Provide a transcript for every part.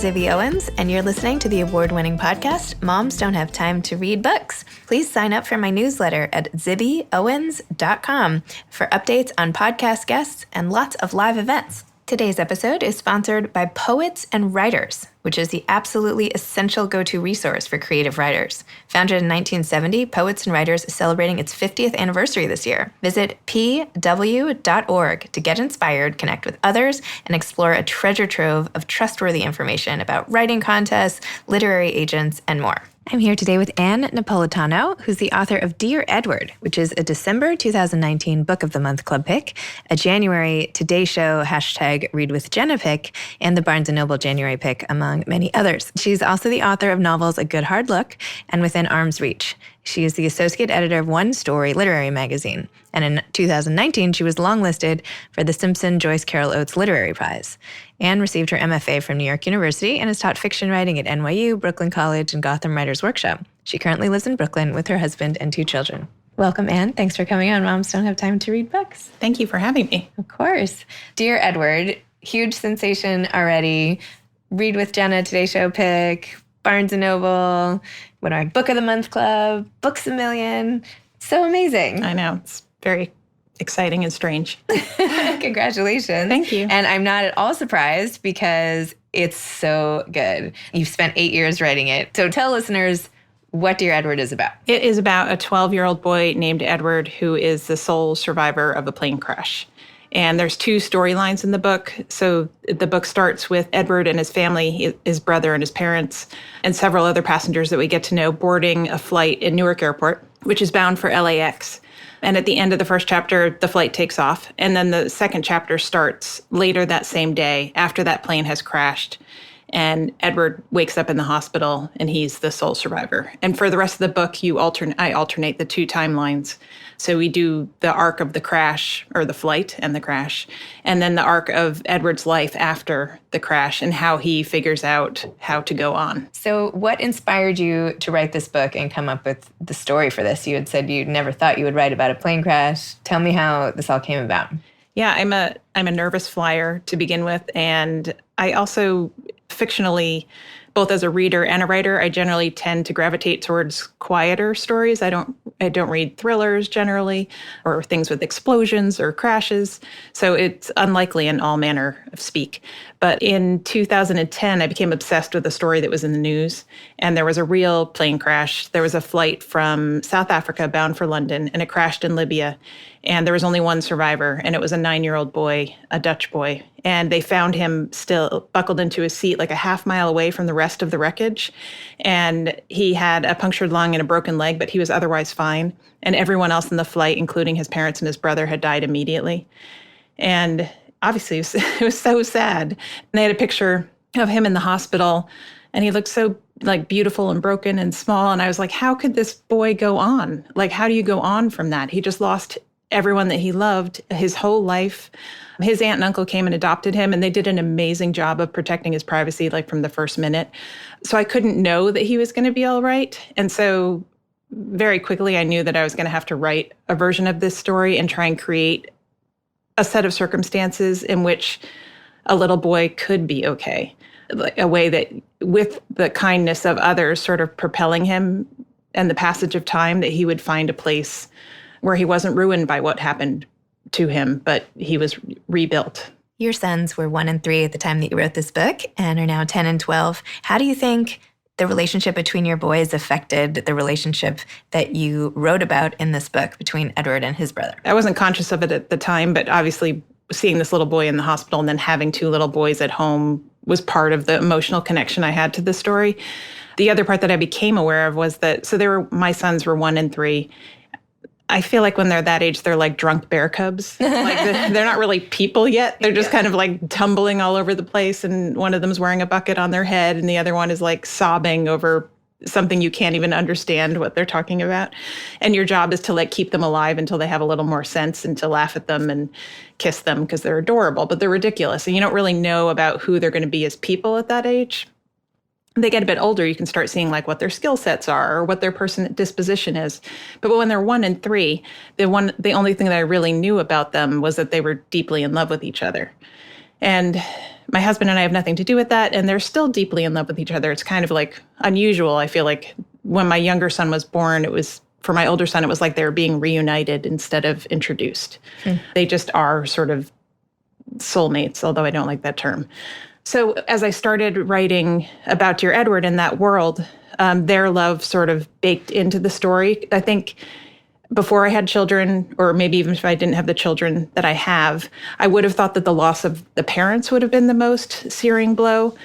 Zibby Owens, and you're listening to the award-winning podcast, Moms Don't Have Time to Read Books. Please sign up for my newsletter at zibbyowens.com for updates on podcast guests and lots of live events. Today's episode is sponsored by Poets and Writers, which is the absolutely essential go-to resource for creative writers. Founded in 1970, Poets and Writers is celebrating its 50th anniversary this year. Visit pw.org to get inspired, connect with others, and explore a treasure trove of trustworthy information about writing contests, literary agents, and more. I'm here today with Anne Napolitano, who's the author of Dear Edward, which is a December 2019 Book of the Month Club pick, a January Today Show #ReadWithJenna pick, and the Barnes & Noble January pick, among many others. She's also the author of novels A Good Hard Look and Within Arm's Reach. She is the associate editor of One Story literary magazine, and in 2019, she was longlisted for the Simpson Joyce Carol Oates Literary Prize. Anne received her MFA from New York University and has taught fiction writing at NYU, Brooklyn College, and Gotham Writers Workshop. She currently lives in Brooklyn with her husband and 2 children. Welcome, Anne. Thanks for coming on Moms Don't Have Time to Read Books. Thank you for having me. Of course. Dear Edward, huge sensation already. Read with Jenna, Today Show pick, Barnes & Noble, Book of the Month Club, Books A Million. So amazing. I know. It's very exciting and strange. Congratulations. Thank you. And I'm not at all surprised because it's so good. You've spent 8 years writing it. So tell listeners what Dear Edward is about. It is about a 12-year-old boy named Edward who is the sole survivor of a plane crash. And there's 2 storylines in the book. So the book starts with Edward and his family, his brother and his parents, and several other passengers that we get to know boarding a flight in Newark Airport, which is bound for LAX. And at the end of the first chapter, the flight takes off. And then the second chapter starts later that same day after that plane has crashed. And Edward wakes up in the hospital and he's the sole survivor. And for the rest of the book, I alternate the 2 timelines. So we do the arc of the crash, or the flight and the crash, and then the arc of Edward's life after the crash and how he figures out how to go on. So what inspired you to write this book and come up with the story for this? You had said you never thought you would write about a plane crash. Tell me how this all came about. Yeah, I'm a nervous flyer to begin with, and I also fictionally, both as a reader and a writer, I generally tend to gravitate towards quieter stories. I don't read thrillers generally, or things with explosions or crashes. So it's unlikely in all manner of speak. But in 2010, I became obsessed with a story that was in the news. And there was a real plane crash. There was a flight from South Africa bound for London, and it crashed in Libya. And there was only one survivor, and it was a 9-year-old boy, a Dutch boy. And they found him still buckled into his seat like a half-mile away from the rest of the wreckage. And he had a punctured lung and a broken leg, but he was otherwise fine. And everyone else in the flight, including his parents and his brother, had died immediately. And obviously, it was so sad. And they had a picture of him in the hospital, and he looked so beautiful and broken and small. And I was like, how could this boy go on? How do you go on from that? He just lost everyone that he loved his whole life. His aunt and uncle came and adopted him, and they did an amazing job of protecting his privacy, from the first minute. So I couldn't know that he was going to be all right. And so very quickly, I knew that I was going to have to write a version of this story and try and create a set of circumstances in which a little boy could be okay. A way that, with the kindness of others sort of propelling him and the passage of time, that he would find a place where he wasn't ruined by what happened to him, but he was rebuilt. Your sons were 1 and 3 at the time that you wrote this book and are now 10 and 12. How do you think the relationship between your boys affected the relationship that you wrote about in this book between Edward and his brother? I wasn't conscious of it at the time, but obviously seeing this little boy in the hospital and then having 2 little boys at home was part of the emotional connection I had to the story. The other part that I became aware of was that, my sons were 1 and 3. I feel like when they're that age, they're like drunk bear cubs. They're not really people yet. They're just kind of tumbling all over the place. And one of them's wearing a bucket on their head, and the other one is sobbing over something you can't even understand what they're talking about. And your job is to keep them alive until they have a little more sense, and to laugh at them and kiss them because they're adorable, but they're ridiculous. And you don't really know about who they're going to be as people at that age. They get a bit older, you can start seeing what their skill sets are or what their disposition is. But when they're 1 and 3, the only thing that I really knew about them was that they were deeply in love with each other. And My husband and I have nothing to do with that, and they're still deeply in love with each other. It's kind of like unusual. I feel like when my younger son was born, for my older son, it was like they were being reunited instead of introduced. They just are sort of soulmates, although I don't like that term. So as I started writing about Dear Edward in that world, their love sort of baked into the story. I think before I had children, or maybe even if I didn't have the children that I have, I would have thought that the loss of the parents would have been the most searing blow.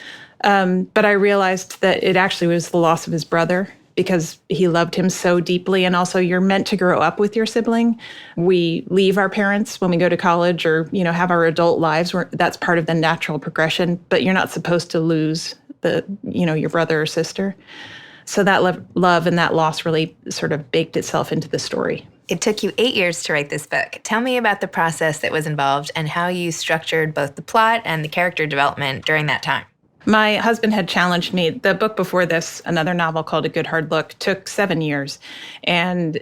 But I realized that it actually was the loss of his brother, because he loved him so deeply. And also, you're meant to grow up with your sibling. We leave our parents when we go to college or, have our adult lives. That's part of the natural progression, but you're not supposed to lose your brother or sister. So that love and that loss really sort of baked itself into the story. It took you 8 years to write this book. Tell me about the process that was involved and how you structured both the plot and the character development during that time. My husband had challenged me. The book before this, another novel called A Good Hard Look, took 7 years. And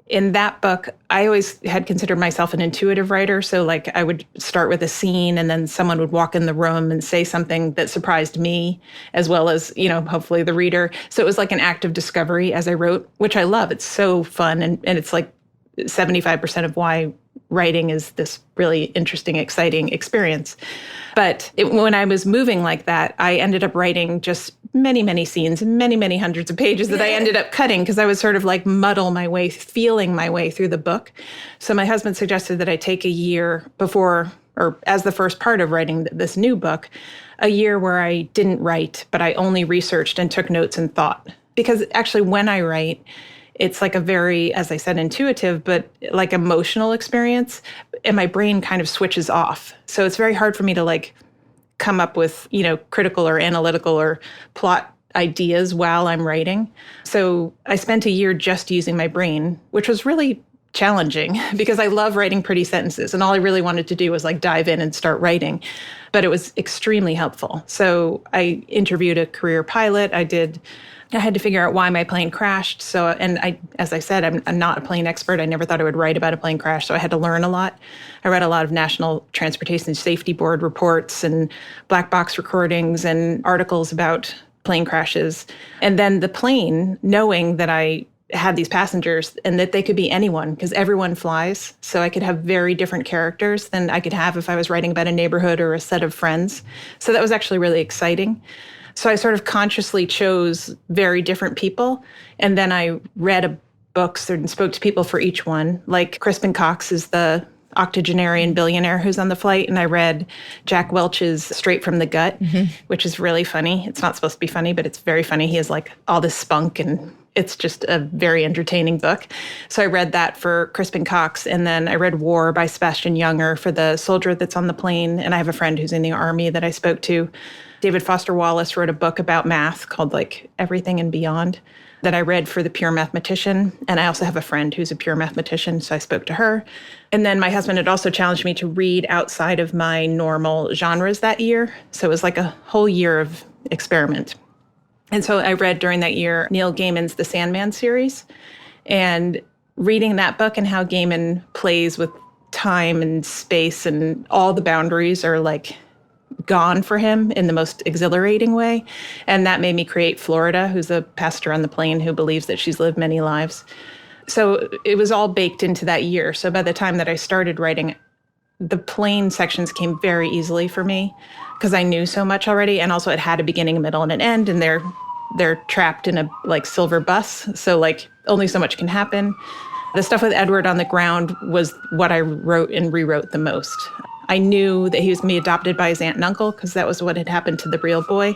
in that book, I always had considered myself an intuitive writer. So I would start with a scene and then someone would walk in the room and say something that surprised me, as well as, hopefully the reader. So it was like an act of discovery as I wrote, which I love. It's so fun. And it's like 75% of why writing is this really interesting, exciting experience. But when I was moving like that, I ended up writing just many, many scenes and many, many hundreds of pages that I ended up cutting because I was sort of muddle my way, feeling my way through the book. So my husband suggested that I take a year before, or as the first part of writing this new book, a year where I didn't write, but I only researched and took notes and thought. Because actually when I write, it's like a very, as I said, intuitive, but emotional experience. And my brain kind of switches off. So it's very hard for me to come up with, critical or analytical or plot ideas while I'm writing. So I spent a year just using my brain, which was really challenging because I love writing pretty sentences. And all I really wanted to do was dive in and start writing. But it was extremely helpful. So I interviewed a career pilot. I had to figure out why my plane crashed. So, and as I said, I'm not a plane expert. I never thought I would write about a plane crash. So I had to learn a lot. I read a lot of National Transportation Safety Board reports and black box recordings and articles about plane crashes. And then the plane, knowing that I had these passengers and that they could be anyone because everyone flies. So I could have very different characters than I could have if I was writing about a neighborhood or a set of friends. So that was actually really exciting. So I sort of consciously chose very different people. And then I read books and spoke to people for each one. Like Crispin Cox is the octogenarian billionaire who's on the flight. And I read Jack Welch's Straight from the Gut, which is really funny. It's not supposed to be funny, but it's very funny. He has all this spunk and it's just a very entertaining book. So I read that for Crispin Cox. And then I read War by Sebastian Junger for the soldier that's on the plane. And I have a friend who's in the Army that I spoke to. David Foster Wallace wrote a book about math called Everything and Beyond that I read for the Pure Mathematician. And I also have a friend who's a pure mathematician, so I spoke to her. And then my husband had also challenged me to read outside of my normal genres that year. So it was a whole year of experiment. And so I read during that year Neil Gaiman's The Sandman series. And reading that book and how Gaiman plays with time and space and all the boundaries are gone for him in the most exhilarating way. And that made me create Florida, who's a passenger on the plane who believes that she's lived many lives. So it was all baked into that year. So by the time that I started writing, the plane sections came very easily for me because I knew so much already. And also it had a beginning, a middle, and an end. And they're trapped in a silver bus. So only so much can happen. The stuff with Edward on the ground was what I wrote and rewrote the most. I knew that he was going to be adopted by his aunt and uncle because that was what had happened to the real boy.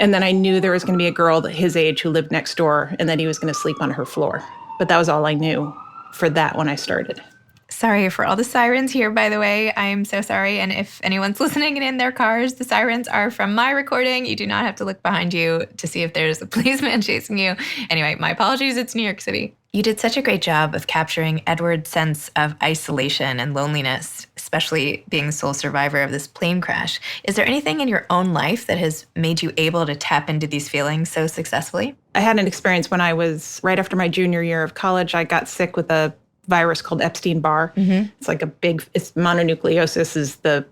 And then I knew there was going to be a girl his age who lived next door and that he was going to sleep on her floor. But that was all I knew for that when I started. Sorry for all the sirens here, by the way. I am so sorry. And if anyone's listening and in their cars, the sirens are from my recording. You do not have to look behind you to see if there's a policeman chasing you. Anyway, my apologies. It's New York City. You did such a great job of capturing Edward's sense of isolation and loneliness, especially being the sole survivor of this plane crash. Is there anything in your own life that has made you able to tap into these feelings so successfully? I had an experience when I was right after my junior year of college. I got sick with a virus called Epstein-Barr. It's it's mononucleosis is the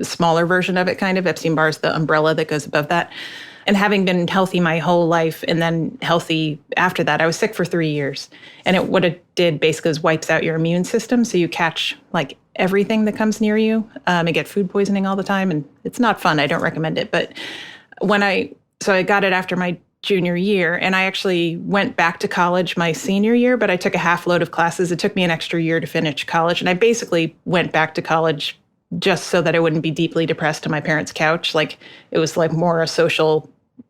smaller version of it, kind of. Epstein-Barr is the umbrella that goes above that. And having been healthy my whole life and then healthy after that, I was sick for 3 years. And what it did basically is wipes out your immune system. So you catch like everything that comes near you and get food poisoning all the time. And it's not fun. I don't recommend it. But so I got it after my junior year, and I actually went back to college my senior year, but I took a half load of classes. It took me an extra year to finish college. And I basically went back to college just so that I wouldn't be deeply depressed on my parents' couch. Like it was like more a social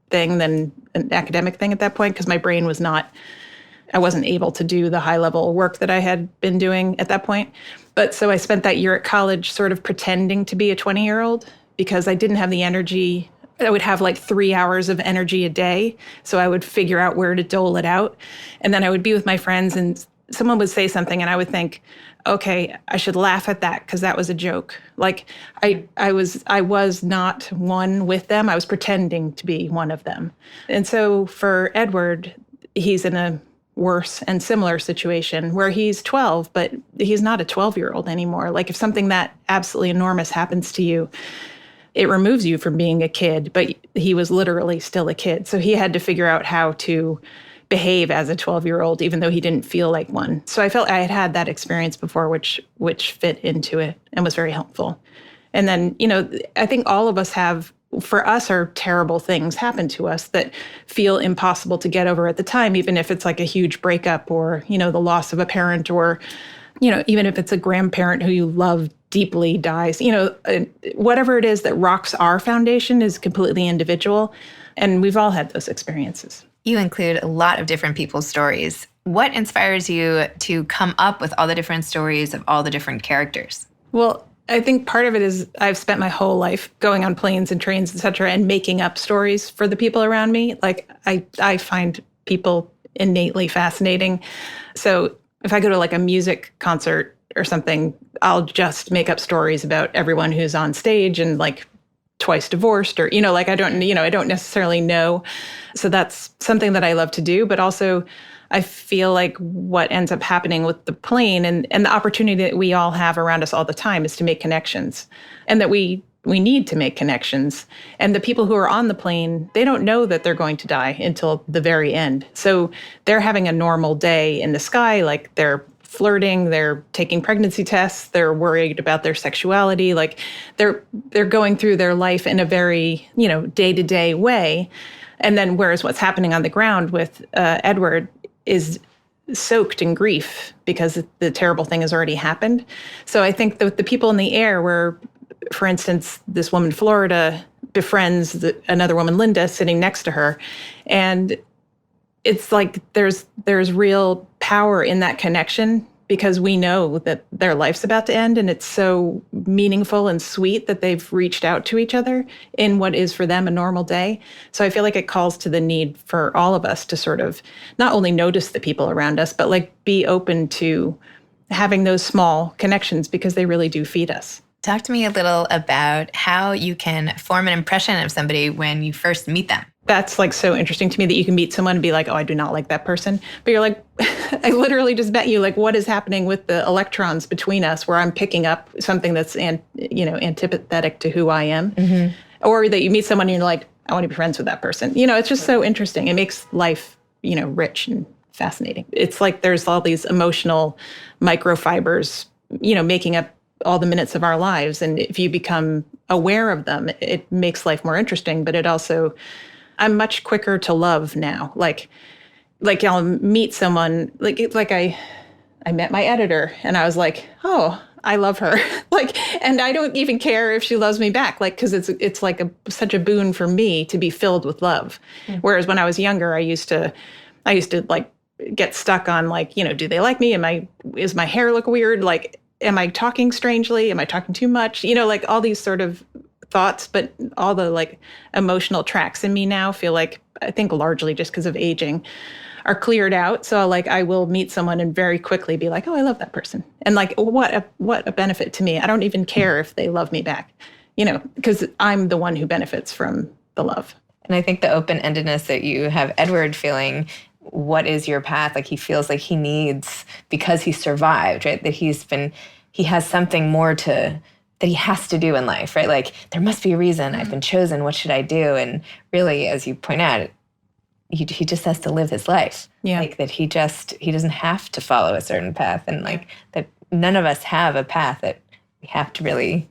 thing than an academic thing at that point, because my brain was I wasn't able to do the high level work that I had been doing at that point. But so I spent that year at college sort of pretending to be a 20-year-old because I didn't have the energy. I would have like 3 hours of energy a day. So I would figure out where to dole it out. And then I would be with my friends and someone would say something and I would think, okay, I should laugh at that because that was a joke. Like I was not one with them. I was pretending to be one of them. And so for Edward, he's in a worse and similar situation where he's 12, but he's not a 12-year-old anymore. Like if something that absolutely enormous happens to you, it removes you from being a kid, but he was literally still a kid. So he had to figure out how to behave as a 12-year-old, even though he didn't feel like one. So I felt I had that experience before, which fit into it and was very helpful. And then, I think all of us for us, are terrible things happen to us that feel impossible to get over at the time, even if it's like a huge breakup or, the loss of a parent or, even if it's a grandparent who you love deeply dies, whatever it is that rocks our foundation is completely individual. And we've all had those experiences. You include a lot of different people's stories. What inspires you to come up with all the different stories of all the different characters? Well, I think part of it is I've spent my whole life going on planes and trains, et cetera, and making up stories for the people around me. Like I find people innately fascinating. So if I go to like a music concert or something, I'll just make up stories about everyone who's on stage and like twice divorced or, I don't necessarily know. So that's something that I love to do. But also I feel like what ends up happening with the plane and the opportunity that we all have around us all the time is to make connections, and that we need to make connections. And the people who are on the plane, they don't know that they're going to die until the very end. So they're having a normal day in the sky, like they're flirting, they're taking pregnancy tests, they're worried about their sexuality, like they're going through their life in a very, day-to-day way. And then whereas what's happening on the ground with Edward is soaked in grief because the terrible thing has already happened. So I think the people in the air were, for instance, this woman, Florida, befriends another woman, Linda, sitting next to her. And it's like there's real power in that connection because we know that their life's about to end, and it's so meaningful and sweet that they've reached out to each other in what is for them a normal day. So I feel like it calls to the need for all of us to sort of not only notice the people around us, but like be open to having those small connections because they really do feed us. Talk to me a little about how you can form an impression of somebody when you first meet them. That's like so interesting to me that you can meet someone and be like, oh, I do not like that person. But you're like, I literally just met you. Like, what is happening with the electrons between us where I'm picking up something that's, antipathetic to who I am? Mm-hmm. Or that you meet someone and you're like, I want to be friends with that person. It's just so interesting. It makes life, rich and fascinating. It's like there's all these emotional microfibers, making up all the minutes of our lives. And if you become aware of them, it makes life more interesting. But it also, I'm much quicker to love now. Like I'll meet someone, like I met my editor and I was like, oh, I love her. And I don't even care if she loves me back. Cause it's like such a boon for me to be filled with love. Mm-hmm. Whereas when I was younger, I used to like get stuck on do they like me? Is my hair look weird? Am I talking strangely? Am I talking too much? All these sort of thoughts, but all the emotional tracks in me now feel like, I think largely just because of aging, are cleared out. So I will meet someone and very quickly be like, oh, I love that person. And what a benefit to me. I don't even care if they love me back, because I'm the one who benefits from the love. And I think the open-endedness that you have Edward feeling, what is your path? He feels like he needs, because he survived, right? That he has something more to he has to do in life, right? Like, there must be a reason I've been chosen. What should I do? And really, as you point out, he just has to live his life. Yeah. Like that he doesn't have to follow a certain path, and like that none of us have a path that we have to really.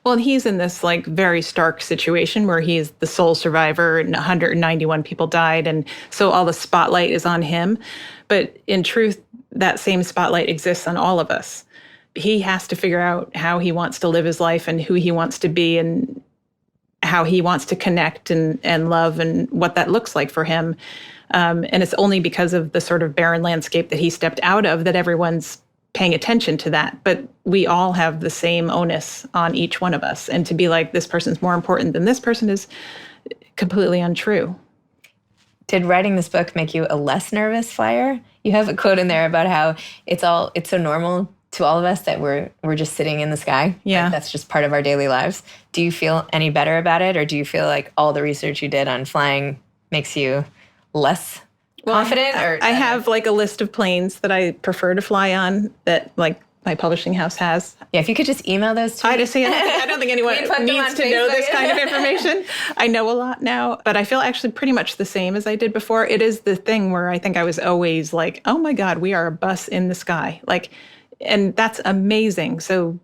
Well, and he's in this like very stark situation where he's the sole survivor and 191 people died. And so all the spotlight is on him. But in truth, that same spotlight exists on all of us. He has to figure out how he wants to live his life and who he wants to be and how he wants to connect and love and what that looks like for him. And it's only because of the sort of barren landscape that he stepped out of that everyone's paying attention to that. But we all have the same onus on each one of us. And to be like, this person's more important than this person is completely untrue. Did writing this book make you a less nervous flyer? You have a quote in there about how it's so normal to all of us that we're just sitting in the sky. Yeah. Like that's just part of our daily lives. Do you feel any better about it? Or do you feel like all the research you did on flying makes you less confident? I have like a list of planes that I prefer to fly on that like my publishing house has. Yeah, if you could just email those to me. I don't think anyone needs to know this kind of information. I know a lot now, but I feel actually pretty much the same as I did before. It is the thing where I think I was always like, oh my God, we are a bus in the sky. Like, and that's amazing. So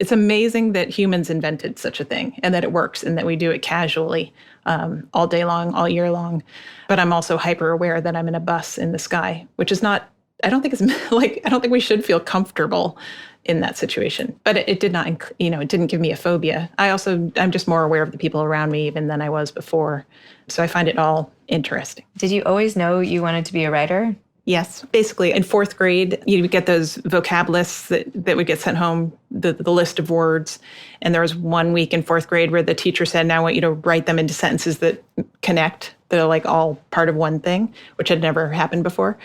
it's amazing that humans invented such a thing and that it works and that we do it casually all day long, all year long. But I'm also hyper aware that I'm in a bus in the sky, which is not, I don't think we should feel comfortable in that situation. But it did not, it didn't give me a phobia. I'm just more aware of the people around me even than I was before. So I find it all interesting. Did you always know you wanted to be a writer? Yes. Basically, in fourth grade, you would get those vocab lists that would get sent home, the list of words. And there was 1 week in fourth grade where the teacher said, now I want you to write them into sentences that connect. They're like all part of one thing, which had never happened before.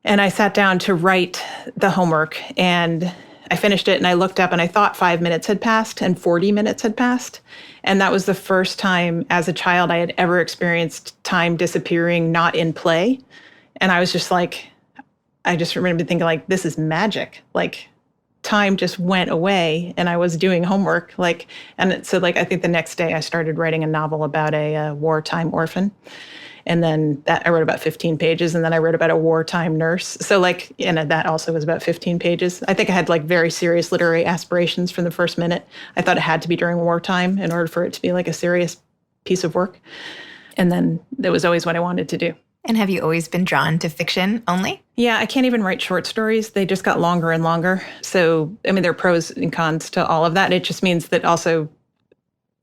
And I sat down to write the homework and I finished it and I looked up and I thought 5 minutes had passed and 40 minutes had passed. And that was the first time as a child I had ever experienced time disappearing, not in play. And I was just like, I just remember thinking like, this is magic. Like time just went away and I was doing homework. And so I think the next day I started writing a novel about a wartime orphan. And then I wrote about 15 pages and then I wrote about a wartime nurse. So and that also was about 15 pages. I think I had very serious literary aspirations from the first minute. I thought it had to be during wartime in order for it to be a serious piece of work. And then that was always what I wanted to do. And have you always been drawn to fiction only? Yeah, I can't even write short stories. They just got longer and longer. So, there are pros and cons to all of that. It just means that also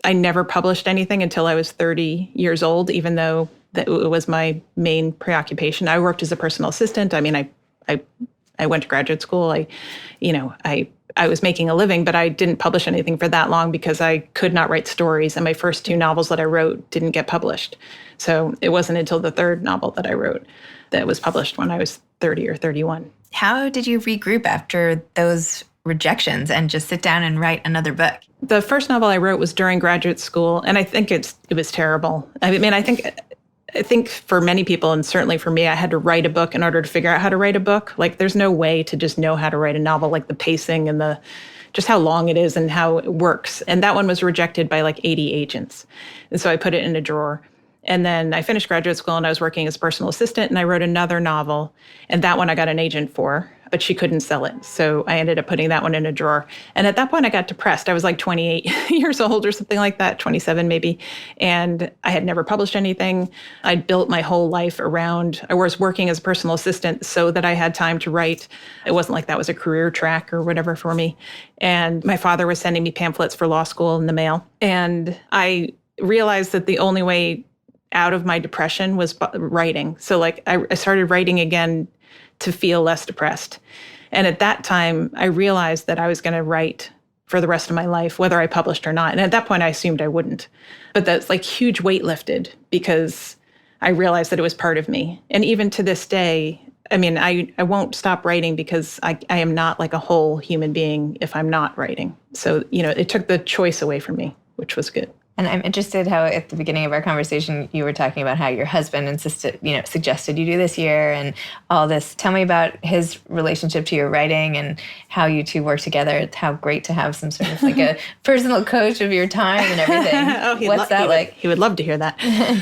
I never published anything until I was 30 years old, even though that it was my main preoccupation. I worked as a personal assistant. I went to graduate school. I was making a living, but I didn't publish anything for that long because I could not write stories. And my first 2 novels that I wrote didn't get published. So it wasn't until the 3rd novel that I wrote that was published when I was 30 or 31. How did you regroup after those rejections and just sit down and write another book? The first novel I wrote was during graduate school, and I think it was terrible. I think for many people, and certainly for me, I had to write a book in order to figure out how to write a book. There's no way to just know how to write a novel, the pacing and just how long it is and how it works. And that one was rejected by 80 agents. And so I put it in a drawer. And then I finished graduate school and I was working as a personal assistant and I wrote another novel. And that one I got an agent for, but she couldn't sell it. So I ended up putting that one in a drawer. And at that point I got depressed. I was 28 years old or something like that, 27 maybe. And I had never published anything. I'd built my whole life around, I was working as a personal assistant so that I had time to write. It wasn't like that was a career track or whatever for me. And my father was sending me pamphlets for law school in the mail. And I realized that the only way out of my depression was writing. So I started writing again to feel less depressed. And at that time, I realized that I was going to write for the rest of my life, whether I published or not. And at that point, I assumed I wouldn't. But that's huge weight lifted because I realized that it was part of me. And even to this day, I won't stop writing because I am not a whole human being if I'm not writing. So, it took the choice away from me, which was good. And I'm interested how at the beginning of our conversation, you were talking about how your husband suggested you do this year and all this. Tell me about his relationship to your writing and how you two work together. It's how great to have some sort of like a personal coach of your time and everything. What's that like? He would love to hear that.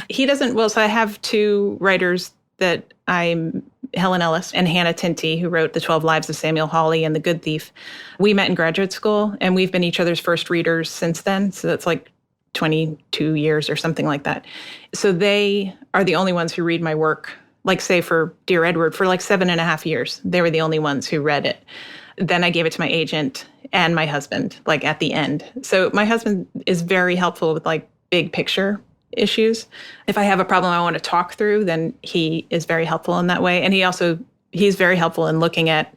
He doesn't. Well, so I have two writers that I'm Helen Ellis and Hannah Tinty, who wrote The 12 Lives of Samuel Hawley and The Good Thief. We met in graduate school, and we've been each other's first readers since then. So that's like 22 years or something like that. So they are the only ones who read my work, like say for Dear Edward, for like 7.5 years. They were the only ones who read it. Then I gave it to my agent and my husband, like at the end. So my husband is very helpful with like big picture issues. If I have a problem I want to talk through, then he is very helpful in that way. And he's very helpful in looking at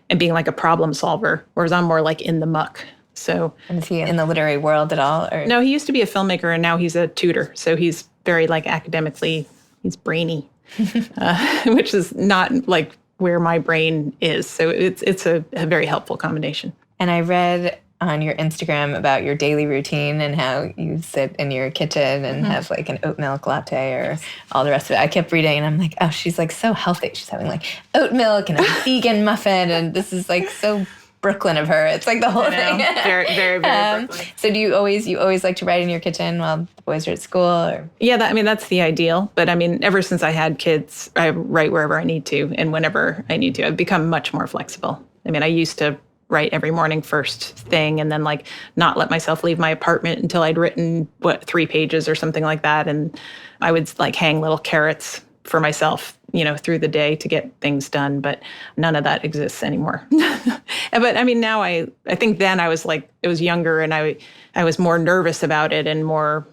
and being like a problem solver, whereas I'm more like in the muck. So, and is he in the literary world at all? Or? No, he used to be a filmmaker and now he's a tutor. So he's very like academically, he's brainy, which is not like where my brain is. So it's a very helpful combination. And I read on your Instagram about your daily routine and how you sit in your kitchen and have like an oat milk latte or all the rest of it. I kept reading and I'm like, oh, she's like so healthy. She's having like oat milk and a vegan muffin. And this is like so Brooklyn of her. It's like the whole thing. Very, very, very Brooklyn. So do you always like to write in your kitchen while the boys are at school? Or? Yeah, that's the ideal. But I mean, ever since I had kids, I write wherever I need to and whenever I need to. I've become much more flexible. I mean, I used to write every morning first thing and then like not let myself leave my apartment until I'd written 3 pages or something like that. And I would like hang little carrots for myself, through the day to get things done, but none of that exists anymore. But I mean, now I think then I was like, it was younger and I was more nervous about it and more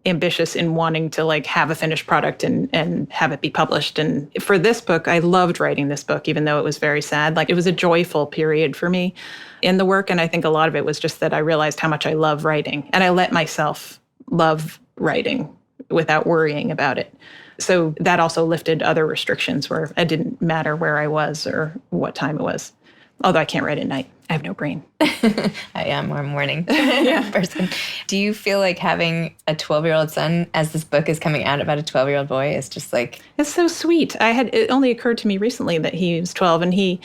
ambitious in wanting to like have a finished product and have it be published. And for this book, I loved writing this book, even though it was very sad. Like it was a joyful period for me in the work. And I think a lot of it was just that I realized how much I love writing and I let myself love writing without worrying about it. So that also lifted other restrictions where it didn't matter where I was or what time it was. Although I can't write at night. I have no brain. I am more morning person. Do you feel like having a 12-year-old son, as this book is coming out about a 12-year-old boy, is just like... It's so sweet. It only occurred to me recently that he was 12, and he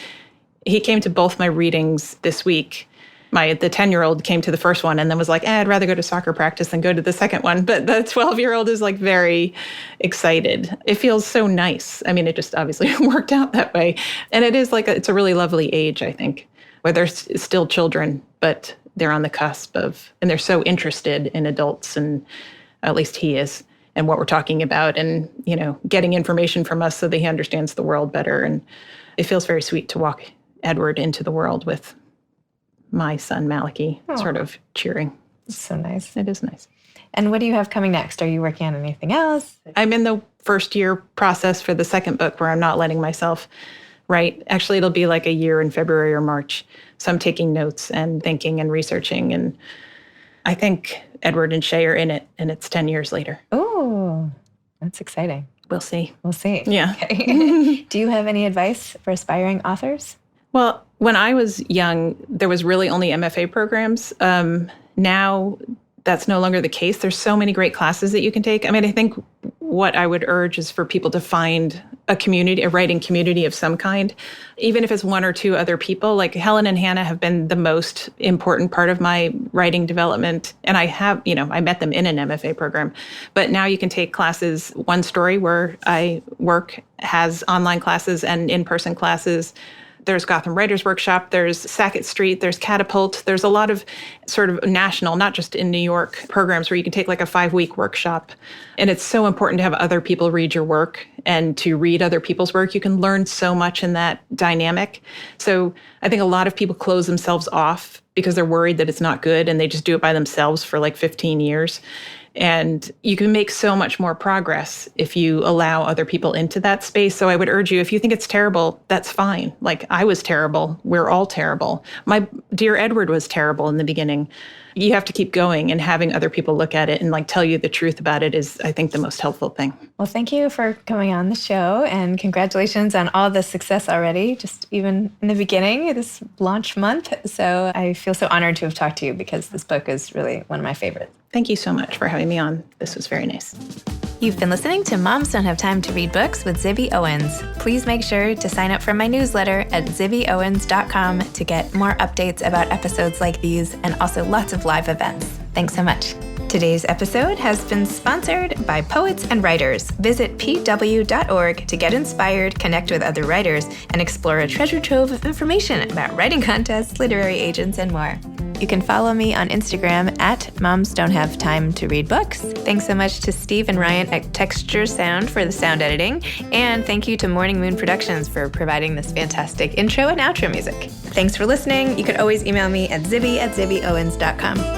came to both my readings this week. The 10-year-old came to the first one and then was like, I'd rather go to soccer practice than go to the second one. But the 12-year-old is like very excited. It feels so nice. I mean, it just obviously worked out that way. And it is like, it's a really lovely age, I think, where they're still children, but they're on the cusp of, and they're so interested in adults, and at least he is, and what we're talking about and, getting information from us so that he understands the world better. And it feels very sweet to walk Edward into the world with my son, Malachi, sort of cheering. It's so nice. It is nice. And what do you have coming next? Are you working on anything else? I'm in the first year process for the second book where I'm not letting myself write. Actually, it'll be like a year in February or March. So I'm taking notes and thinking and researching. And I think Edward and Shay are in it, and it's 10 years later. Oh, that's exciting. We'll see. We'll see. Yeah. Okay. Do you have any advice for aspiring authors? Well, when I was young, there was really only MFA programs. Now that's no longer the case. There's so many great classes that you can take. I mean, I think what I would urge is for people to find a community, a writing community of some kind, even if it's one or two other people. Like Helen and Hannah have been the most important part of my writing development. And I met them in an MFA program. But now you can take classes. One Story, where I work, has online classes and in-person classes. There's Gotham Writers Workshop, there's Sackett Street, there's Catapult. There's a lot of sort of national, not just in New York, programs where you can take like a 5-week workshop. And it's so important to have other people read your work and to read other people's work. You can learn so much in that dynamic. So I think a lot of people close themselves off because they're worried that it's not good and they just do it by themselves for like 15 years. And you can make so much more progress if you allow other people into that space. So I would urge you, if you think it's terrible, that's fine. Like I was terrible. We're all terrible. My Dear Edward was terrible in the beginning. You have to keep going, and having other people look at it and like tell you the truth about it is, I think, the most helpful thing. Well, thank you for coming on the show, and congratulations on all the success already, just even in the beginning, this launch month. So I feel so honored to have talked to you because this book is really one of my favorites. Thank you so much for having me on. This was very nice. You've been listening to Moms Don't Have Time to Read Books with Zibby Owens. Please make sure to sign up for my newsletter at zibbyowens.com to get more updates about episodes like these and also lots of live events. Thanks so much. Today's episode has been sponsored by Poets and Writers. Visit pw.org to get inspired, connect with other writers, and explore a treasure trove of information about writing contests, literary agents, and more. You can follow me on Instagram at Moms Don't Have Time to Read Books. Thanks so much to Steve and Ryan at Texture Sound for the sound editing. And thank you to Morning Moon Productions for providing this fantastic intro and outro music. Thanks for listening. You can always email me at zibby@zibbyowens.com.